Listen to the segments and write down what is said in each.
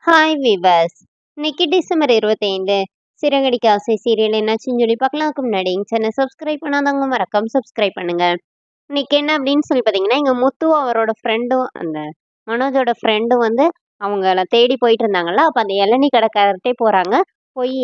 Hi viewers. இன்னைக்கு December 25 Siragadikka ஆசை serial என்னாச்சுன்னு சொல்லி பார்க்கலாம்க்கு முன்னாடி சேனல் சப்ஸ்கிரைப் பண்ணாதவங்க மறக்காம சப்ஸ்கிரைப் பண்ணுங்க. இன்னைக்கு என்ன அப்படின்னு சொல்லி பார்த்தீங்கன்னா, எங்க முத்து அவரோட ஃப்ரெண்டும் அந்த மனோஜோட ஃப்ரெண்டும் வந்து அவங்கள தேடி போயிட்டு இருந்தாங்கல்ல. அப்போ அந்த இளநீ கடைக்காரர்கிட்டே போறாங்க. போய்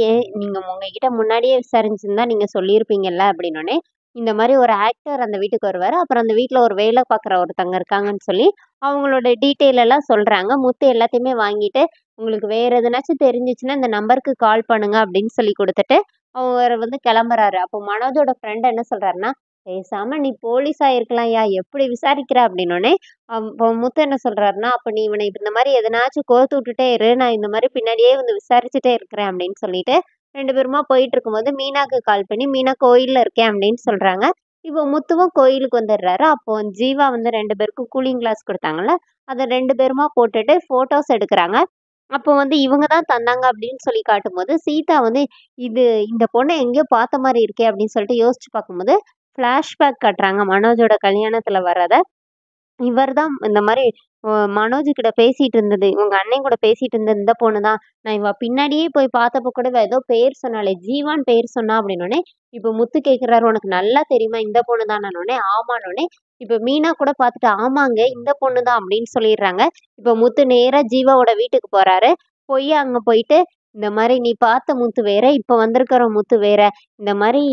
நீங்க உங்ககிட்ட முன்னாடியே விசாரிச்சிருந்தா நீங்க சொல்லியிருப்பீங்கல்ல அப்படின்னோடனே, இந்த மாதிரி ஒரு ஆக்டர் அந்த வீட்டுக்கு வருவாரு. அப்புறம் அந்த வீட்டில் ஒரு வேலை பார்க்குற ஒருத்தங்க இருக்காங்கன்னு சொல்லி அவங்களோட டீட்டெயில் எல்லாம் சொல்றாங்க. முத்து எல்லாத்தையுமே வாங்கிட்டு உங்களுக்கு வேற எதுனாச்சும் தெரிஞ்சுச்சுன்னா இந்த நம்பருக்கு கால் பண்ணுங்க அப்படின்னு சொல்லி கொடுத்துட்டு அவர் வந்து கிளம்புறாரு. அப்போ மனோஜோட ஃப்ரெண்ட் என்ன சொல்றாருன்னா, பேசாம நீ போலீஸா இருக்கலாம்யா, எப்படி விசாரிக்கிற அப்படின்னோடனே அப்போ முத்து என்ன சொல்றாருன்னா, அப்ப நீ இவனை இந்த மாதிரி எதனாச்சும் கோர்த்து விட்டுட்டே இரு, நான் இந்த மாதிரி பின்னாடியே வந்து விசாரிச்சுட்டே இருக்கிறேன் அப்படின்னு சொல்லிட்டு 2 பேருமா போயிட்டு இருக்கும்போது மீனாக்கு கால் பண்ணி, மீனா கோயில்ல இருக்கேன் அப்படின்னு சொல்றாங்க. இப்போ முத்துவும் கோயிலுக்கு வந்துடுறாரு. அப்போ ஜீவா வந்து 2 பேருக்கும் கூலிங் கிளாஸ் கொடுத்தாங்கல்ல, அதை 2 பேருமா போட்டுட்டு போட்டோஸ் எடுக்கிறாங்க. அப்போ வந்து இவங்க தான் தந்தாங்க அப்படின்னு சொல்லி காட்டும்போது, சீதா வந்து இந்த பொண்ண எங்கேயோ பார்த்த மாரி இருக்கே அப்படின்னு சொல்லிட்டு யோசிச்சு பார்க்கும்போது, ஃப்ளாஷ்பேக் காட்டுறாங்க மனோஜோட கல்யாணத்துல வர்றத. இவர் தான் இந்த மாரி மனோஜ் கிட்ட பேசிட்டு இருந்தது. உங்க அண்ணன் கூட பேசிட்டு இருந்தது இந்த பொண்ணு தான். நான் இவ பின்னாடியே போய் பார்த்தப்போ கூட இவ ஏதோ பேர் சொன்னாளே, ஜீவான்னு பேர் சொன்னா அப்படின்னோனே, இப்போ முத்து கேட்குறாரு, "உனக்கு நல்லா தெரியுமா இந்த பொண்ணு தானன்னோனே?" ஆமான்னோனே, இப்போ மீனா கூட பார்த்துட்டு, "ஆமாங்க இந்த பொண்ணு தான்" அப்படின்னு சொல்லிடுறாங்க. இப்போ முத்து நேரா ஜீவாவோட வீட்டுக்கு போறாரு. அங்க போயிட்டு, "இந்த மாரி நீ பார்த்த முத்து வேற, இப்போ வந்திருக்கிற முத்து வேற. இந்த மாரி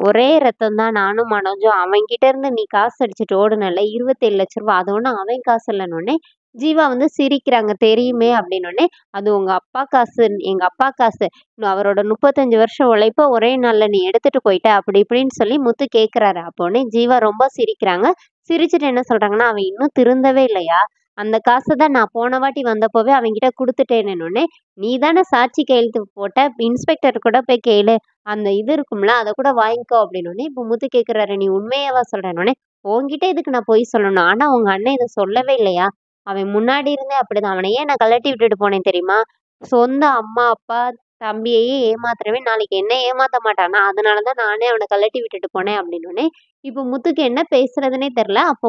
ஒரே ரத்தம் தான் நானும் மனோஜும். அவன்கிட்ட இருந்து நீ காசு அடிச்சுட்டு ஓடுனல்ல, ரூ. 27,00,000 அது ஒண்ணும் அவன் காசு இல்லன்னோனே, ஜீவா வந்து சிரிக்கிறாங்க. தெரியுமே அப்படின்னோனே, அது உங்க அப்பா காசு, எங்க அப்பா காசு. அவரோட 35 வருஷம் உழைப்ப ஒரே நாள்ல நீ எடுத்துட்டு போயிட்ட அப்படி இப்படின்னு சொல்லி முத்து கேட்குறாரு. அப்போனே ஜீவா ரொம்ப சிரிக்கிறாங்க. சிரிச்சுட்டு என்ன சொல்றாங்கன்னா, அவன் இன்னும் திருந்தவே இல்லையா? அந்த காச தான் நான் போன வாட்டி வந்தப்போவே அவன்கிட்ட குடுத்துட்டேனேன்னோனே, நீ தானே சாட்சி கையெழுத்து போட்ட, இன்ஸ்பெக்டர் கூட போய் கேளு. அந்த இது இருக்கும்ல, அத கூட வாங்கிக்கோ அப்படின்னோனே, இப்போ முத்து கேட்குறாரு, "நீ உண்மையாவா சொல்றேன்னோனே?" "உன்கிட்ட எதுக்கு நான் பொய் சொல்லணும்? ஆனா உங்க அண்ணன் இத சொல்லவே இல்லையா? அவன் முன்னாடி இருந்தே அப்படிதான். அவன ஏன் நான் கழட்டி விட்டுட்டு போனேன் தெரியுமா? சொந்த அம்மா, அப்பா, தம்பியையே ஏமாத்துறவன் நாளைக்கு என்ன ஏமாத்த மாட்டானா? அதனால தான் நானே அவன கழட்டி விட்டுட்டு போனேன்" அப்படின்னோனே, இப்போ முத்துக்கு என்ன பேசுறதுன்னே தெரியல. அப்போ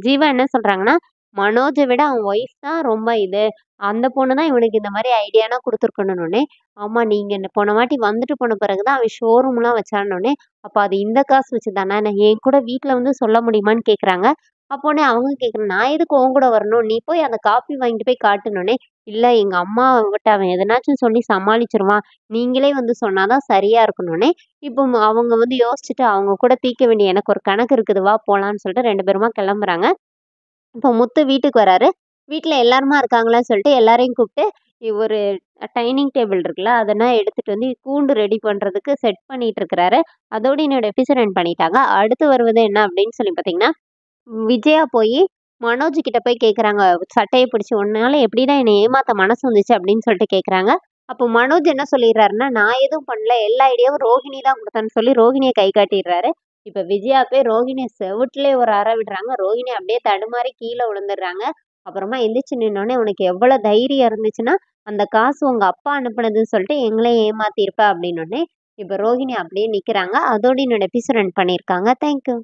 ஜீவா என்ன சொல்றாங்கன்னா, "மனோஜ விட அவன் ஒய்ஃப் தான் ரொம்ப இது. அந்த பொண்ணு தான் இவனுக்கு இந்த மாரி ஐடியாலாம் குடுத்துருக்கணுன்னோனே." ஆமா. நீங்க போன வாட்டி வந்துட்டு போன பிறகு தான் அவன் ஷோரூம்லாம் வச்சான்னோனே, அப்ப அது இந்த காசு வச்சு தானா? நான் என் கூட வீட்ல வந்து சொல்ல முடியுமான்னு கேட்குறாங்க. அப்போனே அவங்க கேட்குறாங்க, நான் எதுக்கு உன் கூட வரணும்? நீ போய் அந்த காப்பி வாங்கிட்டு போய் காட்டுனோனே, இல்ல எங்க அம்மாவட்ட அவன் எதனாச்சும் சொல்லி சமாளிச்சுருவான். நீங்களே வந்து சொன்னா தான் சரியா இருக்குன்னோனே, இப்போ அவங்க வந்து யோசிச்சுட்டு அவங்க கூட தீர்க்க வேண்டிய எனக்கு ஒரு கணக்கு இருக்குது. வா போலான்னு சொல்லிட்டு 2 பேருமா கிளம்புறாங்க. இப்போ முத்து வீட்டுக்கு வராரு. வீட்ல எல்லாருமா இருக்காங்களான்னு சொல்லிட்டு எல்லாரையும் கூப்பிட்டு, ஒரு டைனிங் டேபிள் இருக்குல்ல, அதெல்லாம் எடுத்துட்டு வந்து கூண்டு ரெடி பண்றதுக்கு செட் பண்ணிட்டு இருக்கிறாரு. அதோட என்னோட எபிசோட் எண்ட் பண்ணிட்டாங்க. அடுத்து வருவது என்ன அப்படின்னு சொல்லி பார்த்தீங்கன்னா, விஜயா போயி மனோஜ் கிட்ட போய் கேட்குறாங்க. சட்டைய பிடிச்சு, "உன்னால எப்படிடா என்னை ஏமாத்த மனசு வந்துச்சு?" அப்படின்னு சொல்லிட்டு கேட்குறாங்க. அப்போ மனோஜ் என்ன சொல்லிடுறாருன்னா, "நான் எதுவும் பண்ணல. எல்லா ஐடியாவும் ரோஹிணி தான் குடுத்தான்னு" சொல்லி ரோஹிணிய கை காட்டிடுறாரு. இப்ப விஜயா போய் ரோஹிணிய செவுட்டுலயே ஒரு அறை விடுறாங்க. ரோஹிணி அப்படியே தடுமாறி கீழ விழுந்துடுறாங்க. அப்புறமா எந்திரிச்சு நின்னோனே, "உனக்கு எவ்வளோ தைரியம் இருந்துச்சுன்னா, அந்த காசு உங்க அப்பா அனுப்புனதுன்னு சொல்லிட்டு எங்களையும் ஏமாத்தியிருப்ப" அப்படின்னோனே, இப்ப ரோஹிணி அப்படியே நிக்கிறாங்க. அதோட என்னோட எபிசோட் எண்ட் பண்ணியிருக்காங்க. Thank you.